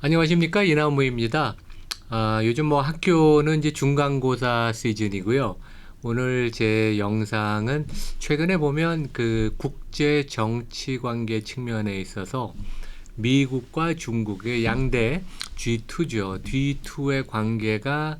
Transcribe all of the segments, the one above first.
안녕하십니까, 이나무입니다. 요즘 뭐 학교는 이제 중간고사 시즌이고요. 오늘 제 영상은 최근에 보면 그 국제 정치 관계 측면에 있어서 미국과 중국의 양대 G2죠. G2의 관계가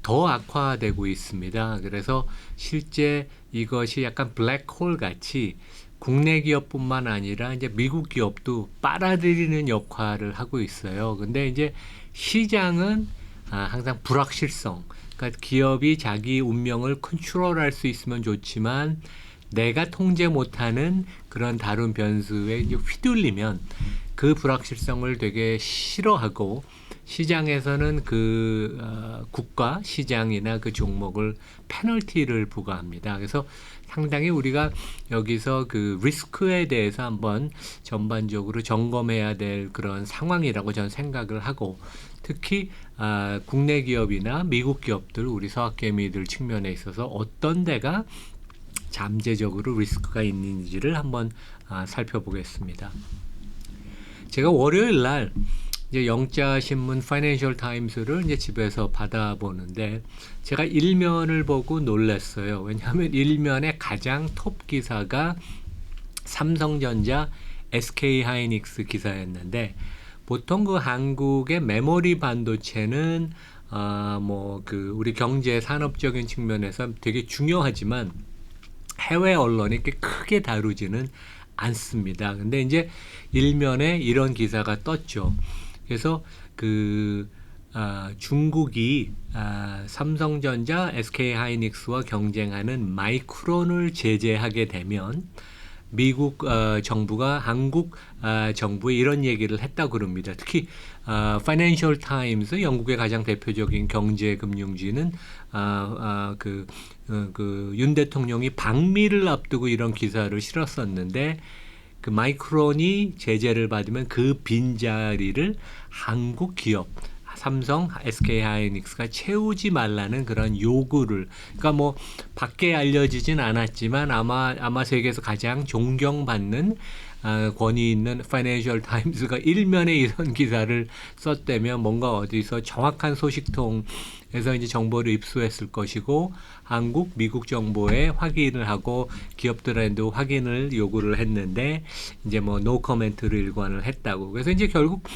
더 악화되고 있습니다. 그래서 실제 이것이 약간 블랙홀 같이 국내 기업뿐만 아니라 이제 미국 기업도 빨아들이는 역할을 하고 있어요. 근데 이제 시장은 항상 불확실성. 그러니까 기업이 자기 운명을 컨트롤할 수 있으면 좋지만 내가 통제 못하는 그런 다른 변수에 이제 휘둘리면 그 불확실성을 되게 싫어하고 시장에서는 국가 시장이나 그 종목을 페널티를 부과합니다. 그래서 상당히 우리가 여기서 그 리스크에 대해서 한번 전반적으로 점검해야 될 그런 상황이라고 저는 생각을 하고, 특히 국내 기업이나 미국 기업들, 우리 서학개미들 측면에 있어서 어떤 데가 잠재적으로 리스크가 있는지를 한번 살펴보겠습니다. 제가 월요일 날 이제 영자 신문 파이낸셜 타임스를 이제 집에서 받아보는데 제가 일면을 보고 놀랐어요. 왜냐하면 일면의 가장 톱 기사가 삼성전자 SK 하이닉스 기사였는데, 보통 그 한국의 메모리 반도체는 우리 경제 산업적인 측면에서 되게 중요하지만 해외 언론이 이렇게 크게 다루지는 않습니다. 근데 이제 일면에 이런 기사가 떴죠. 그래서 중국이 삼성전자, SK 하이닉스와 경쟁하는 마이크론을 제재하게 되면 미국 정부가 한국 정부에 이런 얘기를 했다고 그럽니다. 특히 파이낸셜 타임스, 영국의 가장 대표적인 경제 금융지는 윤 대통령이 방미를 앞두고 이런 기사를 실었었는데, 그 마이크론이 제재를 받으면 그 빈자리를 한국 기업 삼성, SK 하이닉스가 채우지 말라는 그런 요구를, 그러니까 뭐 밖에 알려지진 않았지만 아마 세계에서 가장 존경받는 권위 있는 파이낸셜 타임스가 일면에 이런 기사를 썼다면 뭔가 어디서 정확한 소식통에서 이제 정보를 입수했을 것이고, 한국, 미국 정보에 확인을 하고 기업들한테도 확인을 요구를 했는데 이제 뭐 노 코멘트를 일관을 했다고. 그래서 이제 결국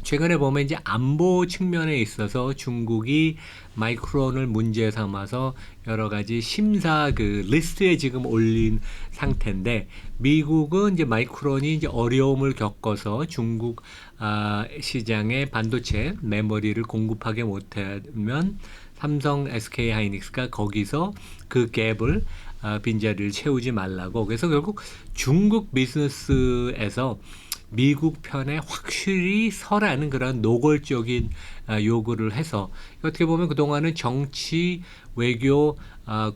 최근에 보면 이제 안보 측면에 있어서 중국이 마이크론을 문제 삼아서 여러 가지 심사 리스트에 지금 올린 상태인데, 미국은 이제 마이크론이 이제 어려움을 겪어서 중국 시장에 반도체 메모리를 공급하게 못하면 삼성, SK 하이닉스가 거기서 그 갭을 빈자리를 채우지 말라고. 그래서 결국 중국 비즈니스에서 미국 편에 확실히 서라는 그런 노골적인 요구를 해서, 어떻게 보면 그동안은 정치, 외교,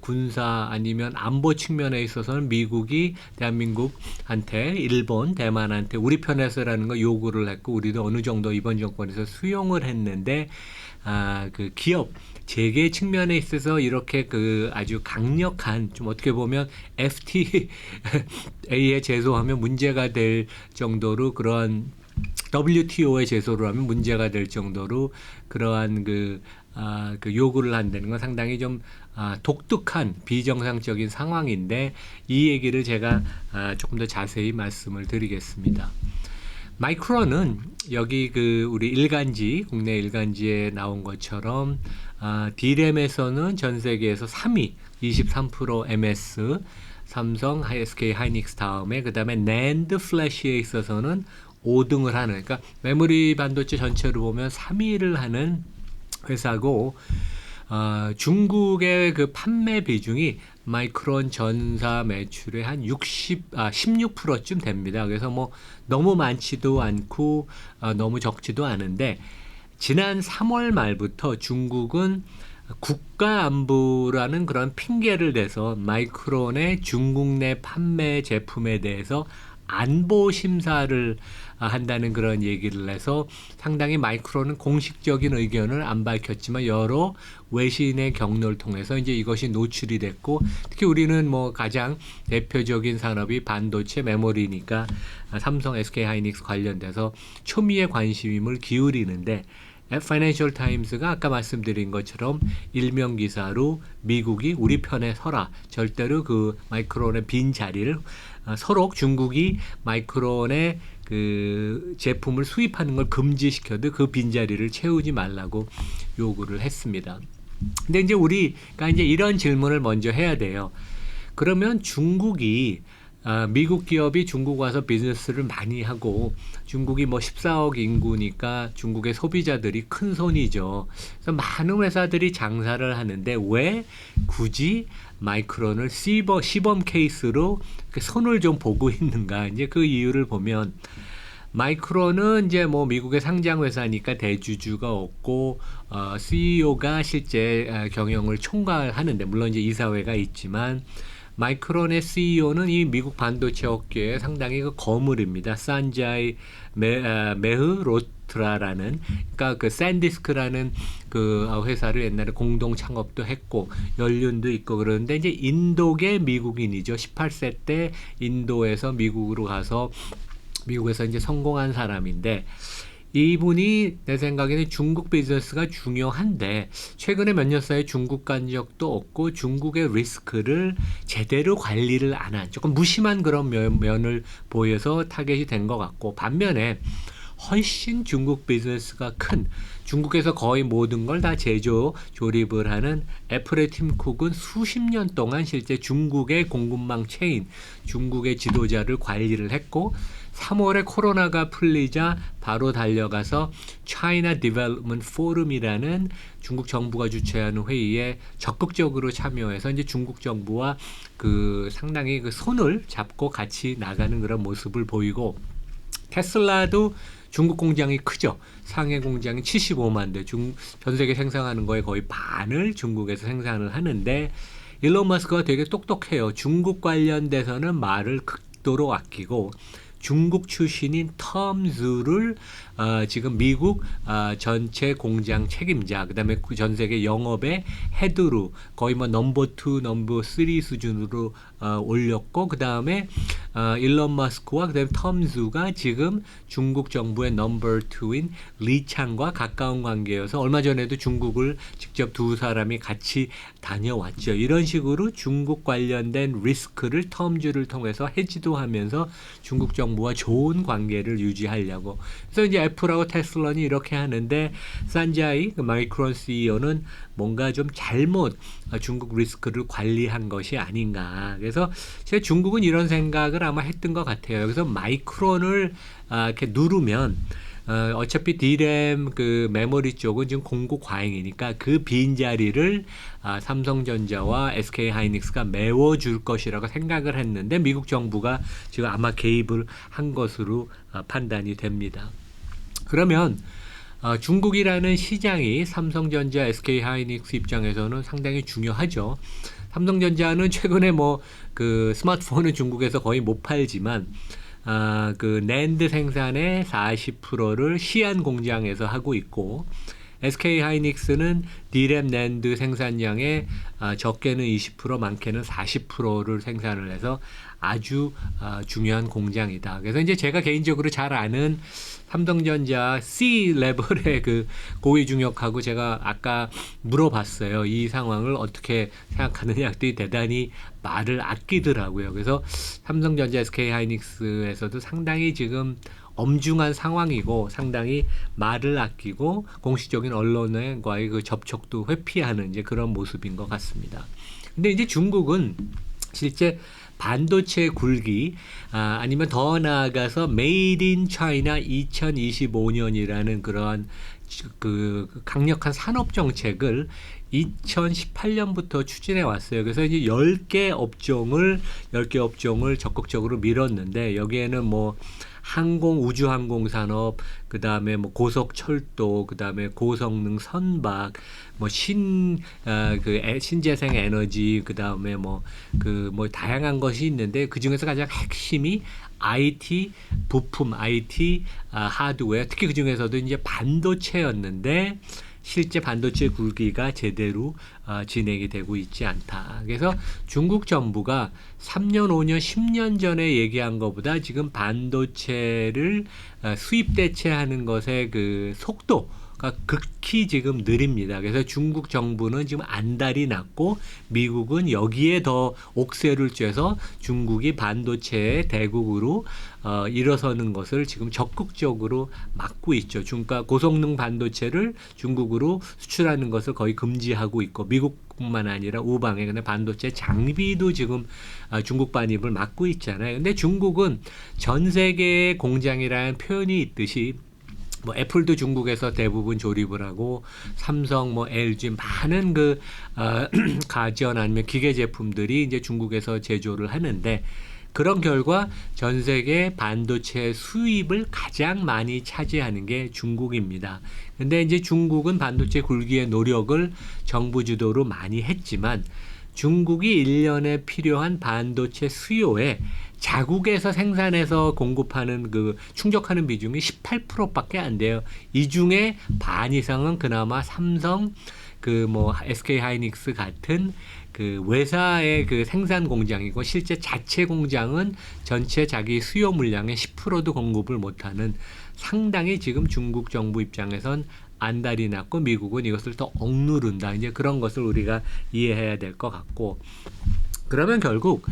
군사 아니면 안보 측면에 있어서는 미국이 대한민국한테, 일본, 대만한테 우리 편에 서라는 거 요구를 했고, 우리도 어느 정도 이번 정권에서 수용을 했는데, 그 기업 재계 측면에 있어서 이렇게 아주 강력한, 좀 어떻게 보면 FTA에 제소하면 문제가 될 정도로, 그러한 WTO에 제소를 하면 문제가 될 정도로 그러한 요구를 한다는 건 상당히 좀 독특한 비정상적인 상황인데, 이 얘기를 제가 조금 더 자세히 말씀을 드리겠습니다. 마이크론은 여기 우리 일간지, 국내 일간지에 나온 것처럼 D램에서는 전 세계에서 3위, 23% MS, 삼성, SK 하이닉스 다음에, 그 다음에 NAND 플래시에 있어서는 5등을 하는, 그러니까 메모리 반도체 전체로 보면 3위를 하는 회사고, 중국의 그 판매 비중이 마이크론 전사 매출의 한 16%쯤 됩니다. 그래서 뭐 너무 많지도 않고 너무 적지도 않은데, 지난 3월 말부터 중국은 국가 안보라는 그런 핑계를 대서 마이크론의 중국 내 판매 제품에 대해서 안보 심사를 한다는 그런 얘기를 해서 상당히 마이크론은 공식적인 의견을 안 밝혔지만 여러 외신의 경로를 통해서 이제 이것이 노출이 됐고 특히 우리는 뭐 가장 대표적인 산업이 반도체 메모리니까 삼성, SK 하이닉스 관련돼서 초미의 관심을 기울이는데 파이낸셜 타임스가 아까 말씀드린 것처럼 일명 기사로 미국이 우리 편에 서라. 절대로 그 마이크론의 빈 자리를 서로 중국이 마이크론의 그 제품을 수입하는 걸 금지시켜도 그 빈자리를 채우지 말라고 요구를 했습니다. 근데 이제 우리가 이제 이런 질문을 먼저 해야 돼요. 그러면 중국이 미국 기업이 중국 와서 비즈니스를 많이 하고 중국이 뭐 14억 인구니까 중국의 소비자들이 큰 손이죠. 그래서 많은 회사들이 장사를 하는데 왜 굳이 마이크론을 시범 케이스로 손을 좀 보고 있는가? 이제 그 이유를 보면 마이크론은 이제 뭐 미국의 상장 회사니까 대주주가 없고 CEO가 실제 경영을 총괄하는데 물론 이제 이사회가 있지만 마이크론의 CEO는 이 미국 반도체 업계에 상당히 그 거물입니다. 산자이 메흐 로트라라는 그러니까 그 샌디스크라는 그 회사를 옛날에 공동 창업도 했고 연륜도 있고 그러는데 이제 인도계 미국인이죠. 18세 때 인도에서 미국으로 가서 미국에서 이제 성공한 사람인데 이분이 내 생각에는 중국 비즈니스가 중요한데 최근에 몇 년 사이에 중국 간 적도 없고 중국의 리스크를 제대로 관리를 안 한 조금 무심한 그런 면을 보여서 타겟이 된 것 같고 반면에 훨씬 중국 비즈니스가 큰 중국에서 거의 모든 걸 다 제조 조립을 하는 애플의 팀 쿡은 수십 년 동안 실제 중국의 공급망 체인 중국의 지도자를 관리를 했고 3월에 코로나가 풀리자 바로 달려가서 China Development Forum이라는 중국 정부가 주최하는 회의에 적극적으로 참여해서 이제 중국 정부와 그 상당히 그 손을 잡고 같이 나가는 그런 모습을 보이고 테슬라도 중국 공장이 크죠. 상해 공장이 75만 대, 전 세계 생산하는 거에 거의 반을 중국에서 생산을 하는데 일론 머스크가 되게 똑똑해요. 중국 관련돼서는 말을 극도로 아끼고 중국 출신인 톰 즈를 지금 미국 전체 공장 책임자 그다음에 전 세계 영업의 헤드로 거의 뭐 넘버 2, 넘버 3 수준으로 올렸고 그다음에 일론 머스크와 그다음에 톰 즈가 지금 중국 정부의 넘버 2인 리창과 가까운 관계여서 얼마 전에도 중국을 직접 두 사람이 같이 다녀왔죠. 이런 식으로 중국 관련된 리스크를 톰 즈를 통해서 해지도 하면서 중국 정부와 좋은 관계를 유지하려고. 그래서 이제 애플하고 테슬라는 이렇게 하는데 산자이 그 마이크론 CEO는 뭔가 좀 잘못 중국 리스크를 관리한 것이 아닌가. 그래서 제가 중국은 이런 생각을 아마 했던 것 같아요. 여기서 마이크론을 이렇게 누르면 어차피 D램 그 메모리 쪽은 지금 공급 과잉이니까 그 빈자리를 삼성전자와 SK 하이닉스가 메워줄 것이라고 생각을 했는데 미국 정부가 지금 아마 개입을 한 것으로 판단이 됩니다. 그러면 중국이라는 시장이 삼성전자, SK 하이닉스 입장에서는 상당히 중요하죠. 삼성전자는 최근에 뭐 그 스마트폰은 중국에서 거의 못 팔지만 그 낸드 생산의 40%를 시안 공장에서 하고 있고 SK 하이닉스는 D램 낸드 생산량의 적게는 20% 많게는 40%를 생산을 해서 아주 중요한 공장이다. 그래서 이제 제가 개인적으로 잘 아는 삼성전자 C 레벨의 그 고위 중역하고 제가 아까 물어봤어요. 이 상황을 어떻게 생각하느냐 했더니 대단히 말을 아끼더라고요. 그래서 삼성전자 SK 하이닉스에서도 상당히 지금 엄중한 상황이고 상당히 말을 아끼고 공식적인 언론과의 그 접촉도 회피하는 이제 그런 모습인 것 같습니다. 근데 이제 중국은 실제 반도체 굴기 아니면 더 나아가서 메이드 인 차이나 2025년이라는 그러한 그 강력한 산업 정책을 2018년부터 추진해 왔어요. 그래서 이제 10개 업종을 적극적으로 밀었는데 여기에는 뭐 우주항공 산업, 그다음에 뭐 고속철도, 그다음에 고성능 선박, 뭐 신재생 에너지, 그다음에 뭐 다양한 것이 있는데 그중에서 가장 핵심이 IT 부품, IT 하드웨어, 특히 그중에서도 이제 반도체였는데 실제 반도체 굴기가 제대로 진행이 되고 있지 않다. 그래서 중국 정부가 3년, 5년, 10년 전에 얘기한 것보다 지금 반도체를 수입 대체하는 것의 그 속도가 극히 지금 느립니다. 그래서 중국 정부는 지금 안달이 났고 미국은 여기에 더 옥새를 쬐서 중국이 반도체의 대국으로 일어서는 것을 지금 적극적으로 막고 있죠. 그러니까 고성능 반도체를 중국으로 수출하는 것을 거의 금지하고 있고 미국뿐만 아니라 우방에 근데 반도체 장비도 지금 중국 반입을 막고 있잖아요. 근데 중국은 전 세계의 공장이라는 표현이 있듯이 뭐 애플도 중국에서 대부분 조립을 하고 삼성, 뭐 LG 많은 가전 아니면 기계 제품들이 이제 중국에서 제조를 하는데 그런 결과 전 세계 반도체 수입을 가장 많이 차지하는 게 중국입니다. 근데 이제 중국은 반도체 굴기의 노력을 정부 주도로 많이 했지만 중국이 1년에 필요한 반도체 수요에 자국에서 생산해서 공급하는 충족하는 비중이 18%밖에 안 돼요. 이 중에 반 이상은 그나마 삼성, SK 하이닉스 같은 외사의 생산 공장이고 실제 자체 공장은 전체 자기 수요 물량의 10%도 공급을 못하는 상당히 지금 중국 정부 입장에선 안달이 났고 미국은 이것을 더 억누른다. 이제 그런 것을 우리가 이해해야 될 것 같고 그러면 결국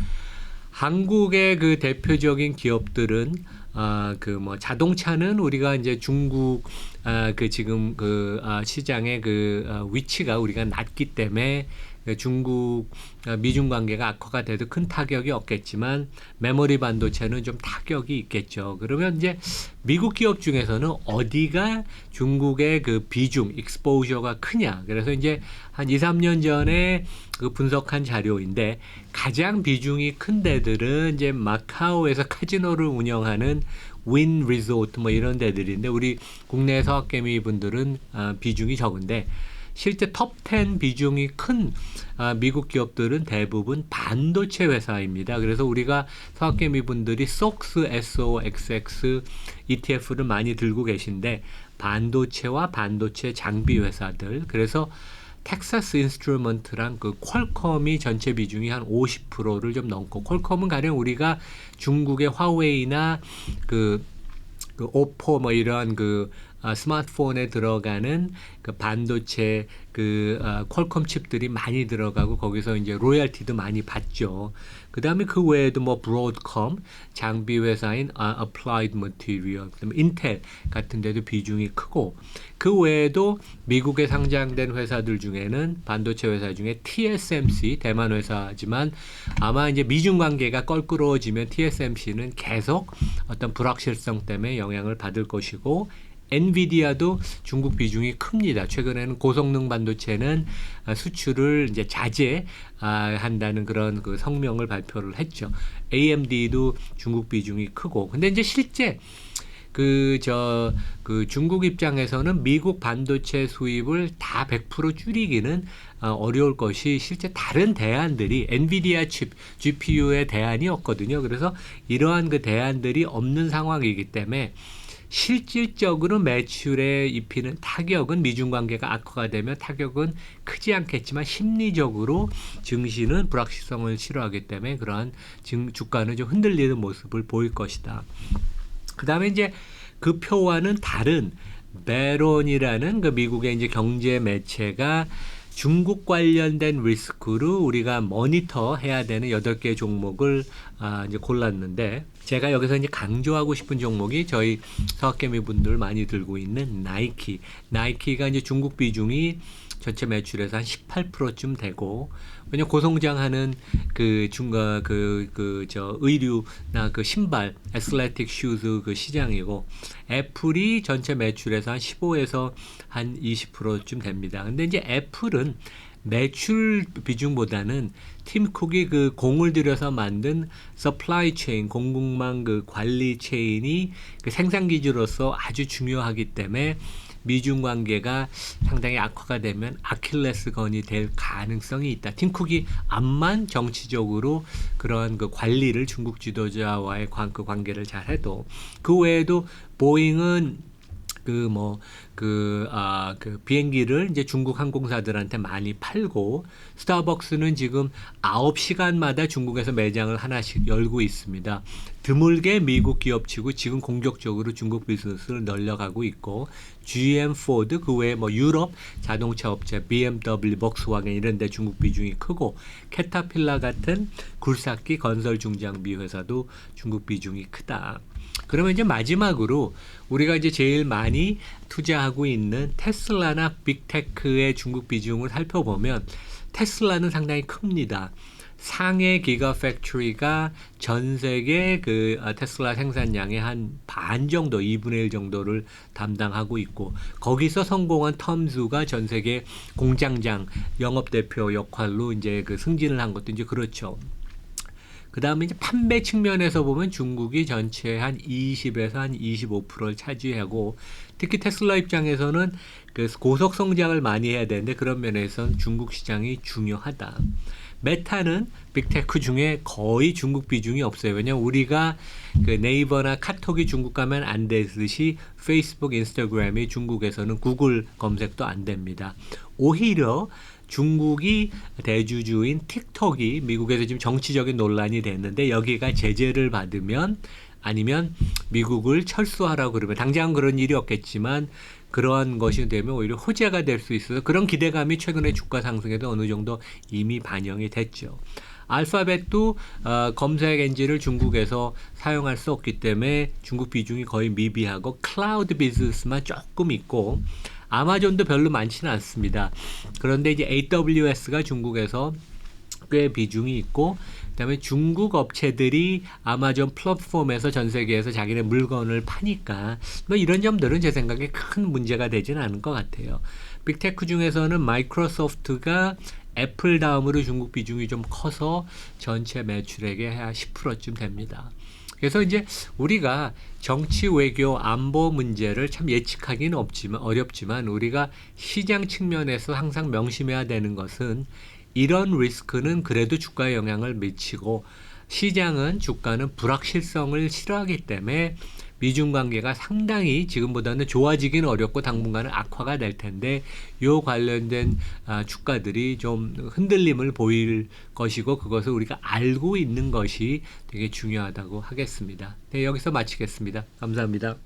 한국의 대표적인 기업들은 자동차는 우리가 이제 중국 지금 시장의 위치가 우리가 낮기 때문에 중국 미중 관계가 악화가 돼도 큰 타격이 없겠지만 메모리 반도체는 좀 타격이 있겠죠. 그러면 이제 미국 기업 중에서는 어디가 중국의 비중, 익스포저가 크냐. 그래서 이제 한 2, 3년 전에 분석한 자료인데 가장 비중이 큰 데들은 이제 마카오에서 카지노를 운영하는 윈 리조트 이런 데들인데 우리 국내 서학개미 분들은 비중이 적은데 실제 톱10 비중이 큰 미국 기업들은 대부분 반도체 회사입니다. 그래서 우리가 서학개미 분들이 SOX, SOXX ETF를 많이 들고 계신데 반도체와 반도체 장비 회사들 그래서 텍사스 인스트루먼트랑 퀄컴이 전체 비중이 한 50%를 좀 넘고 퀄컴은 가령 우리가 중국의 화웨이나 오포 이러한 스마트폰에 들어가는 반도체 퀄컴 칩들이 많이 들어가고 거기서 이제 로열티도 많이 받죠. 그다음에 그 외에도 브로드컴 장비 회사인 Applied Material, 그다음에 인텔 같은 데도 비중이 크고 그 외에도 미국에 상장된 회사들 중에는 반도체 회사 중에 TSMC 대만 회사지만 아마 이제 미중 관계가 껄끄러워지면 TSMC는 계속 어떤 불확실성 때문에 영향을 받을 것이고 엔비디아도 중국 비중이 큽니다. 최근에는 고성능 반도체는 수출을 이제 자제한다는 그런 성명을 발표를 했죠. AMD도 중국 비중이 크고. 근데 이제 실제 중국 입장에서는 미국 반도체 수입을 다 100% 줄이기는 어려울 것이 실제 다른 대안들이 엔비디아 칩, GPU의 대안이 없거든요. 그래서 이러한 대안들이 없는 상황이기 때문에 실질적으로 매출에 입히는 타격은 미중 관계가 악화가 되면 타격은 크지 않겠지만 심리적으로 증시는 불확실성을 싫어하기 때문에 그러한 주가는 좀 흔들리는 모습을 보일 것이다. 그 다음에 이제 그 표와는 다른 베론이라는 미국의 이제 경제 매체가 중국 관련된 리스크로 우리가 모니터 해야 되는 8개 종목을 이제 골랐는데 제가 여기서 이제 강조하고 싶은 종목이 저희 서학개미 분들 많이 들고 있는 나이키. 나이키가 이제 중국 비중이 전체 매출에서 한 18%쯤 되고, 왜냐 고성장하는 그 중가 저 의류나 그 신발 애슬레틱 슈즈 그 시장이고, 애플이 전체 매출에서 한 15에서 한 20%쯤 됩니다. 근데 이제 애플은 매출 비중보다는 팀 쿡이 그 공을 들여서 만든 서플라이 체인, 공급망 그 관리 체인이 그 생산 기지로서 아주 중요하기 때문에 미중 관계가 상당히 악화가 되면 아킬레스건이 될 가능성이 있다. 팀 쿡이 암만 정치적으로 그런 그 관리를 중국 지도자와의 그 관계를 잘 해도, 그 외에도 보잉은 그 비행기를 이제 중국 항공사들한테 많이 팔고, 스타벅스는 지금 9시간마다 중국에서 매장을 하나씩 열고 있습니다. 드물게 미국 기업치고 지금 공격적으로 중국 비즈니스를 늘려가고 있고, GM, 포드, 그 외에 뭐 유럽 자동차 업체, BMW, 폭스와겐 이런 데 중국 비중이 크고, 캐터필라 같은 굴삭기 건설 중장비 회사도 중국 비중이 크다. 그러면 이제 마지막으로 우리가 이제 제일 많이 투자하고 있는 테슬라나 빅테크의 중국 비중을 살펴보면, 테슬라는 상당히 큽니다. 상해 기가 팩토리가 전 세계 그 테슬라 생산량의 한 반 정도, 2분의 1 정도를 담당하고 있고, 거기서 성공한 텀즈가 전 세계 공장장 영업대표 역할로 이제 그 승진을 한 것도 이제 그렇죠. 그 다음에 이제 판매 측면에서 보면 중국이 전체 한 20에서 한 25%를 차지하고, 특히 테슬라 입장에서는 그 고속 성장을 많이 해야 되는데 그런 면에서는 중국 시장이 중요하다. 메타는 빅테크 중에 거의 중국 비중이 없어요. 왜냐하면 우리가 그 네이버나 카톡이 중국 가면 안 되듯이 페이스북, 인스타그램이 중국에서는 구글 검색도 안 됩니다. 오히려 중국이 대주주인 틱톡이 미국에서 지금 정치적인 논란이 됐는데, 여기가 제재를 받으면 아니면 미국을 철수하라고 그러면, 당장 그런 일이 없겠지만 그러한 것이 되면 오히려 호재가 될 수 있어서 그런 기대감이 최근에 주가 상승에도 어느 정도 이미 반영이 됐죠. 알파벳도 검색 엔진을 중국에서 사용할 수 없기 때문에 중국 비중이 거의 미비하고, 클라우드 비즈니스만 조금 있고, 아마존도 별로 많지는 않습니다. 그런데 이제 AWS가 중국에서 꽤 비중이 있고, 그다음에 중국 업체들이 아마존 플랫폼에서 전 세계에서 자기네 물건을 파니까 뭐 이런 점들은 제 생각에 큰 문제가 되지는 않은 것 같아요. 빅테크 중에서는 마이크로소프트가 애플 다음으로 중국 비중이 좀 커서 전체 매출액의 한 10%쯤 됩니다. 그래서 이제 우리가 정치, 외교, 안보 문제를 참 예측하기는 어렵지만 우리가 시장 측면에서 항상 명심해야 되는 것은, 이런 리스크는 그래도 주가에 영향을 미치고, 시장은 주가는 불확실성을 싫어하기 때문에 미중 관계가 상당히 지금보다는 좋아지기는 어렵고 당분간은 악화가 될 텐데, 요 관련된 주가들이 좀 흔들림을 보일 것이고, 그것을 우리가 알고 있는 것이 되게 중요하다고 하겠습니다. 네, 여기서 마치겠습니다. 감사합니다.